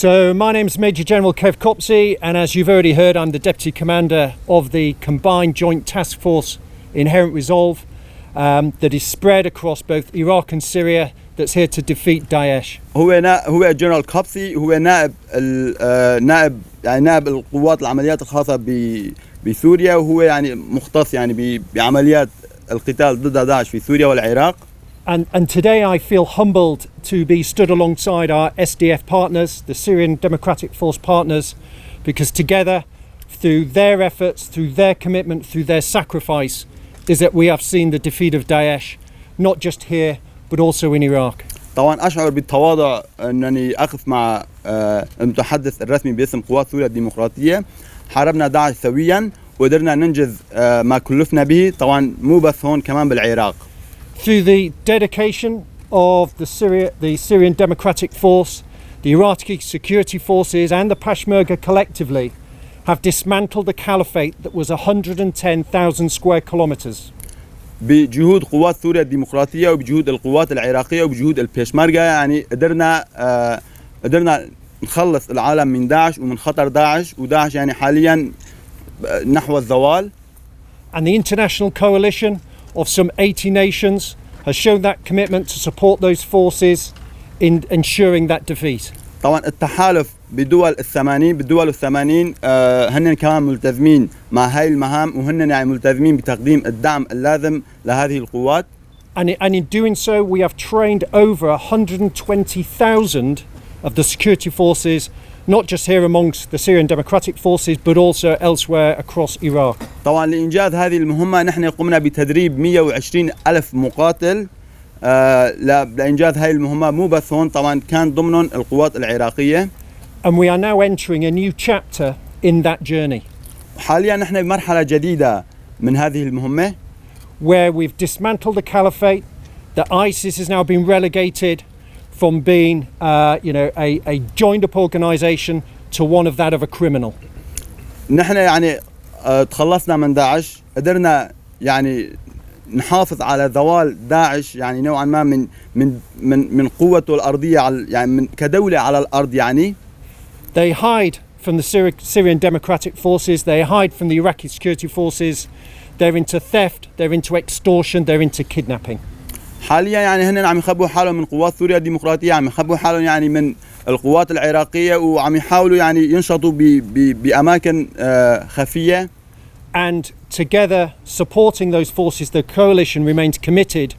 So my name is Major General Kev Copsey, and as you've already heard, I'm the Deputy Commander of the Combined Joint Task Force Inherent Resolve that is spread across both Iraq and Syria, that's here to defeat Daesh. هو جنرال كوبسي، هو نائب القوات العمليات الخاصة بسوريا، وهو يعني مختص يعني بعمليات القتال ضد داعش في سوريا والعراق. And today I feel humbled to be stood alongside our SDF partners, the Syrian Democratic Force partners, because together, through their efforts, through their commitment, through their sacrifice, is that we have seen the defeat of Daesh, not just here, but also in Iraq. طبعا أشعر بالتواضع أنني أقف مع المتحدث الرسمي باسم قوات سوريا الديمقراطية. حاربنا داعش سويا وقدرنا ننجز ما كلفنا به، طبعا مو بس هون كمان بالعراق. Through the dedication of the Syrian Democratic Force, the Iraqi security forces and the Peshmerga collectively have dismantled a caliphate that was 110,000 square kilometers. بجهود قوات سوريا الديمقراطية وبجهود القوات العراقية وبجهود البيشمركة، يعني قدرنا نخلص العالم من داعش ومن خطر داعش، وداعش يعني حاليا نحو الزوال. And the international coalition of some 80 nations has shown that commitment to support those forces in ensuring that defeat. طبعا التحالف بالدول الثمانين هن كمان ملتزمين مع هاي المهام، وهن يعني ملتزمين بتقديم الدعم اللازم لهذه القوات. And in doing so, we have trained over 120,000 of the security forces, not just here amongst the Syrian Democratic Forces, but also elsewhere across Iraq. طبعا لإنجاز هذه المهمة نحن قمنا بتدريب 120,000 مقاتل لإنجاز هاي المهمة، مو بس هون، طبعا كان ضمنهم القوات العراقية. And we are now entering a new chapter in that journey. حاليا نحن بمرحلة جديدة من هذه المهمة، where we've dismantled the caliphate, that ISIS has now been relegated from being a joined up organization to one of that of a criminal. نحن يعني تخلصنا من داعش، قدرنا يعني نحافظ على زوال داعش يعني نوعا ما من قوته الأرضية يعني من كدولة على الأرض يعني. They hide from the Syrian Democratic Forces, they hide from the Iraqi security forces, they're into theft, they're into extortion, they're into kidnapping. حاليا يعني هن عم يخبوا حالهم من قوات سوريا الديمقراطية، عم يخبوا حالهم يعني من القوات العراقية، وعم يحاولوا يعني ينشطوا بأماكن خفية. And together, supporting those forces, the coalition remains committed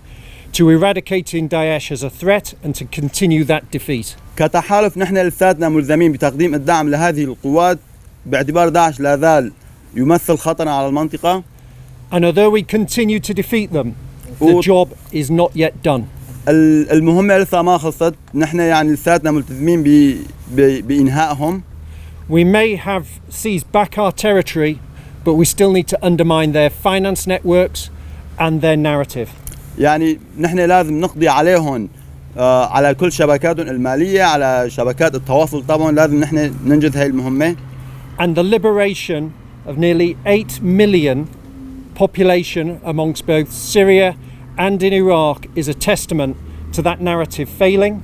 to eradicating Daesh as a threat and to continue that defeat. كتحالف نحن لساتنا ملزمين بتقديم الدعم لهذه القوات باعتبار داعش لا زال يمثل خطرا على المنطقة. And although we continue to defeat them, the job is not yet done. المهمة لسه ما خلصت، نحن يعني لساتنا ملتزمين بإنهائهم. We may have seized back our territory, but we still need to undermine their finance networks and their narrative. يعني نحن لازم نقضي عليهم، على كل شبكاتهم المالية، على شبكات التواصل، طبعا لازم نحن ننجز هاي المهمة. And the liberation of nearly 8 million population amongst both Syria and in Iraq is a testament to that narrative failing.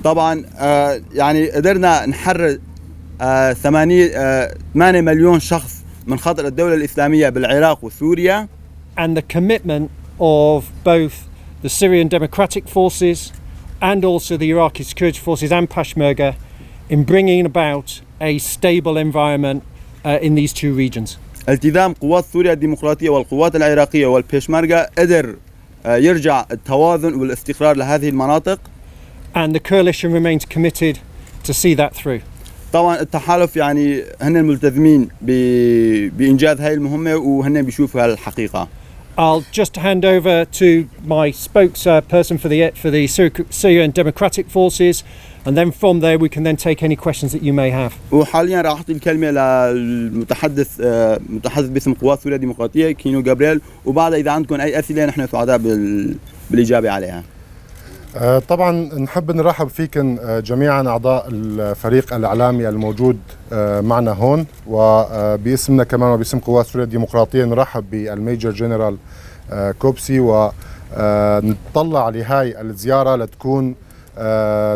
طبعا يعني قدرنا نحرر 8 مليون شخص من خطر الدولة الإسلامية بالعراق وسوريا. And the commitment of both the Syrian Democratic Forces and also the Iraqi security forces and Peshmerga in bringing about a stable environment in these two regions. التزام قوات سوريا الديمقراطية والقوات العراقية والبيشمركة قدر يرجع التوازن والاستقرار لهذه المناطق. And the coalition remains committed to see that through. طبعا التحالف يعني هن ملتزمين بإنجاز هاي المهمة وهن بيشوفوا هالحقيقة. I'll just hand over to my spokesperson for the Syrian Democratic Forces, and then from there we can then take any questions that you may have. وحاليا راح أعطي الكلمة للمتحدث باسم قوات سوريا الديمقراطية كينو جابريل، وبعد إذا عندكم أي أسئلة نحن سعداء بالإجابة عليها. طبعا نحب نرحب فيكم جميعا أعضاء الفريق الإعلامي الموجود معنا هون، وباسمنا كمان وباسم قوات سوريا الديمقراطية نرحب بالميجر جنرال كوبسي، ونطلع لهاي الزيارة لتكون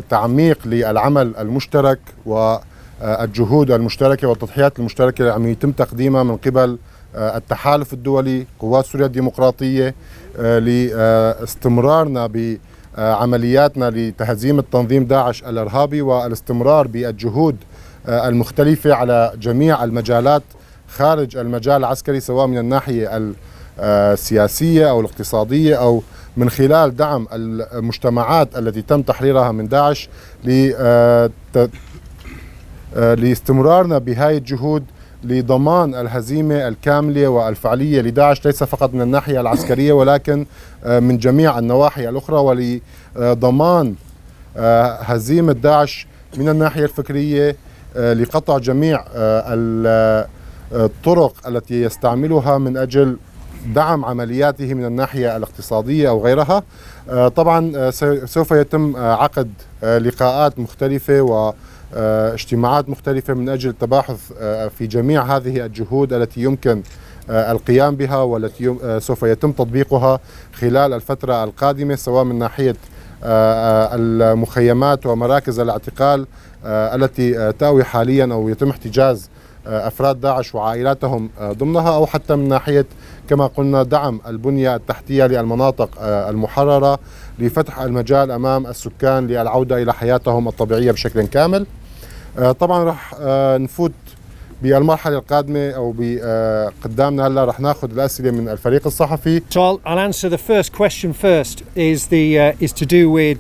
تعميق للعمل المشترك والجهود المشتركة والتضحيات المشتركة اللي عم يتم تقديمها من قبل التحالف الدولي قوات سوريا الديمقراطية لاستمرارنا بعملياتنا لتهزيم التنظيم داعش الإرهابي والاستمرار بالجهود المختلفة على جميع المجالات خارج المجال العسكري، سواء من الناحية السياسية أو الاقتصادية أو من خلال دعم المجتمعات التي تم تحريرها من داعش لاستمرارنا بهاي الجهود لضمان الهزيمة الكاملة والفعلية لداعش، ليس فقط من الناحية العسكرية ولكن من جميع النواحي الأخرى، ولضمان هزيمة داعش من الناحية الفكرية لقطع جميع الطرق التي يستعملها من أجل دعم عملياته من الناحية الاقتصادية أو غيرها. طبعا سوف يتم عقد لقاءات مختلفة واجتماعات مختلفة من أجل التباحث في جميع هذه الجهود التي يمكن القيام بها والتي سوف يتم تطبيقها خلال الفترة القادمة، سواء من ناحية المخيمات ومراكز الاعتقال التي تأوي حاليا أو يتم احتجاز أفراد داعش وعائلاتهم ضمنها، أو حتى من ناحية كما قلنا دعم البنية التحتية للمناطق المحررة لفتح المجال أمام السكان للعودة إلى حياتهم الطبيعية بشكل كامل. طبعا رح نفوت بالمرحلة القادمة أو قدامنا هلا رح ناخذ الأسئلة من الفريق الصحفي. So I'll answer the first question first. Is to do with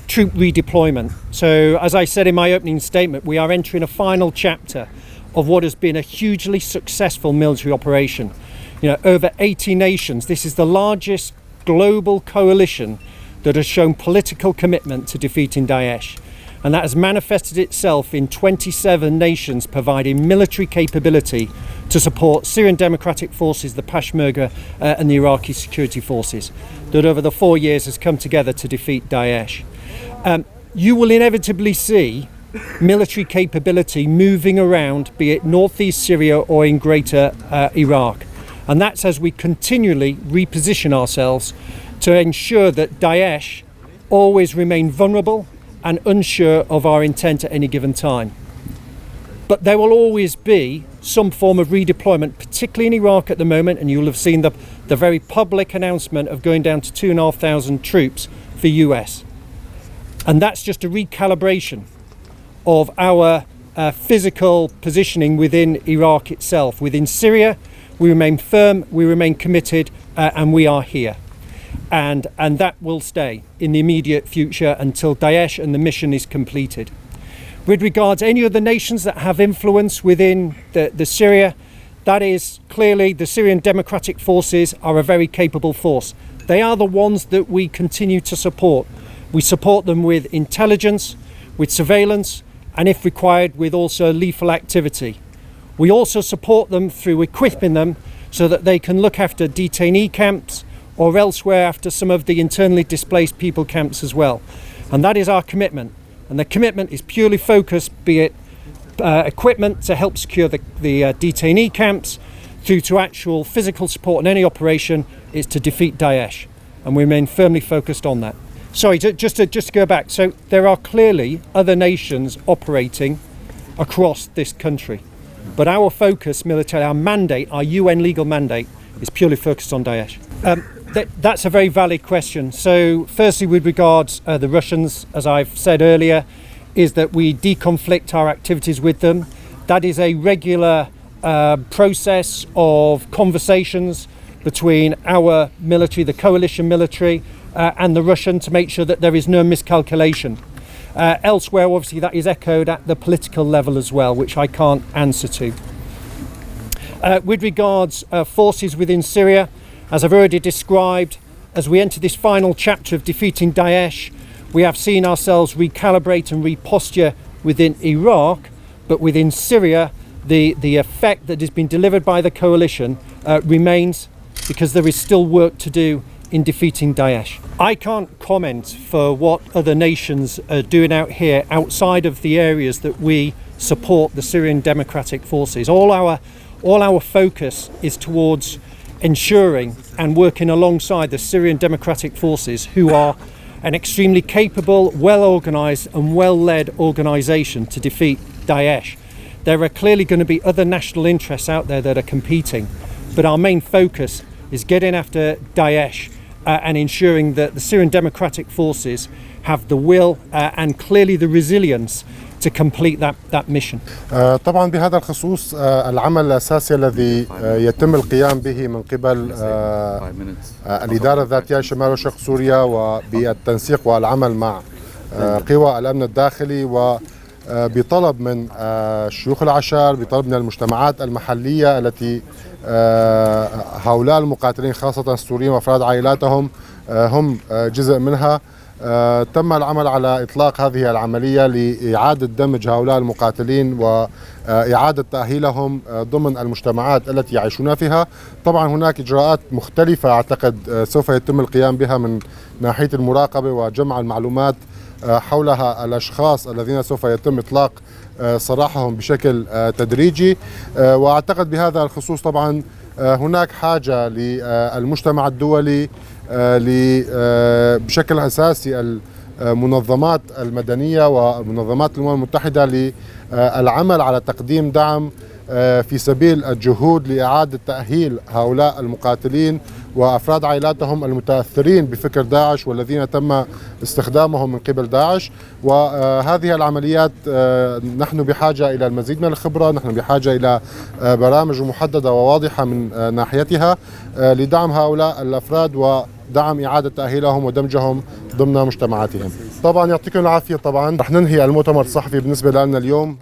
troop redeployment. So as I said in my opening statement, we are entering a final chapter of what has been a hugely successful military operation. Over 80 nations. This is the largest global coalition that has shown political commitment to defeating Daesh. And that has manifested itself in 27 nations providing military capability to support Syrian Democratic Forces, the Peshmerga and the Iraqi security forces that over the 4 years has come together to defeat Daesh. You will inevitably see military capability moving around, be it northeast Syria or in greater Iraq. And that's as we continually reposition ourselves to ensure that Daesh always remain vulnerable and unsure of our intent at any given time. But there will always be some form of redeployment, particularly in Iraq at the moment, and you'll have seen the very public announcement of going down to 2,500 troops for US. And that's just a recalibration of our physical positioning within Iraq itself. Within Syria, we remain firm, we remain committed, and we are here. And that will stay in the immediate future until Daesh and the mission is completed. With regards to any other nations that have influence within the Syria, that is clearly the Syrian Democratic Forces are a very capable force. They are the ones that we continue to support. We support them with intelligence, with surveillance, and if required, with also lethal activity. We also support them through equipping them so that they can look after detainee camps or elsewhere after some of the internally displaced people camps as well. And that is our commitment. And the commitment is purely focused, be it equipment to help secure the detainee camps, through to actual physical support in any operation, is to defeat Daesh. And we remain firmly focused on that. Sorry, just to go back. So there are clearly other nations operating across this country. But our focus, military, our mandate, our UN legal mandate, is purely focused on Daesh. That's a very valid question. So firstly, with regards the Russians, as I've said earlier, is that we deconflict our activities with them. That is a regular process of conversations between our military, the coalition military, and the Russian, to make sure that there is no miscalculation. Elsewhere, obviously, that is echoed at the political level as well, which I can't answer to. With regards forces within Syria, as I've already described, as we enter this final chapter of defeating Daesh, we have seen ourselves recalibrate and reposture within Iraq, but within Syria, the effect that has been delivered by the coalition remains, because there is still work to do in defeating Daesh. I can't comment for what other nations are doing out here outside of the areas that we support the Syrian Democratic Forces. All our focus is towards ensuring and working alongside the Syrian Democratic Forces, who are an extremely capable, well-organised and well-led organisation to defeat Daesh. There are clearly going to be other national interests out there that are competing, but our main focus is getting after Daesh and ensuring that the Syrian Democratic Forces have the will and clearly the resilience to complete that mission. طبعا بهذا الخصوص العمل الأساسي الذي يتم القيام به من قبل الإدارة الذاتية شمال وشرق سوريا وبالتنسيق والعمل مع قوى الأمن الداخلي وبطلب من شيوخ العشائر، بطلب من المجتمعات المحلية التي هؤلاء المقاتلين خاصة السوريين وأفراد عائلاتهم هم جزء منها. تم العمل على إطلاق هذه العملية لإعادة دمج هؤلاء المقاتلين وإعادة تأهيلهم ضمن المجتمعات التي يعيشون فيها. طبعا هناك إجراءات مختلفة أعتقد سوف يتم القيام بها من ناحية المراقبة وجمع المعلومات حولها الأشخاص الذين سوف يتم إطلاق سراحهم بشكل تدريجي. وأعتقد بهذا الخصوص طبعا هناك حاجة للمجتمع الدولي بشكل أساسي المنظمات المدنية ومنظمات الأمم المتحدة للعمل على تقديم دعم في سبيل الجهود لإعادة تأهيل هؤلاء المقاتلين وأفراد عائلاتهم المتأثرين بفكر داعش والذين تم استخدامهم من قبل داعش. وهذه العمليات نحن بحاجة إلى المزيد من الخبرة، نحن بحاجة إلى برامج محددة وواضحة من ناحيتها لدعم هؤلاء الأفراد ودعم إعادة تأهيلهم ودمجهم ضمن مجتمعاتهم. طبعا يعطيكم العافية. طبعا رح ننهي المؤتمر الصحفي بالنسبة لنا اليوم.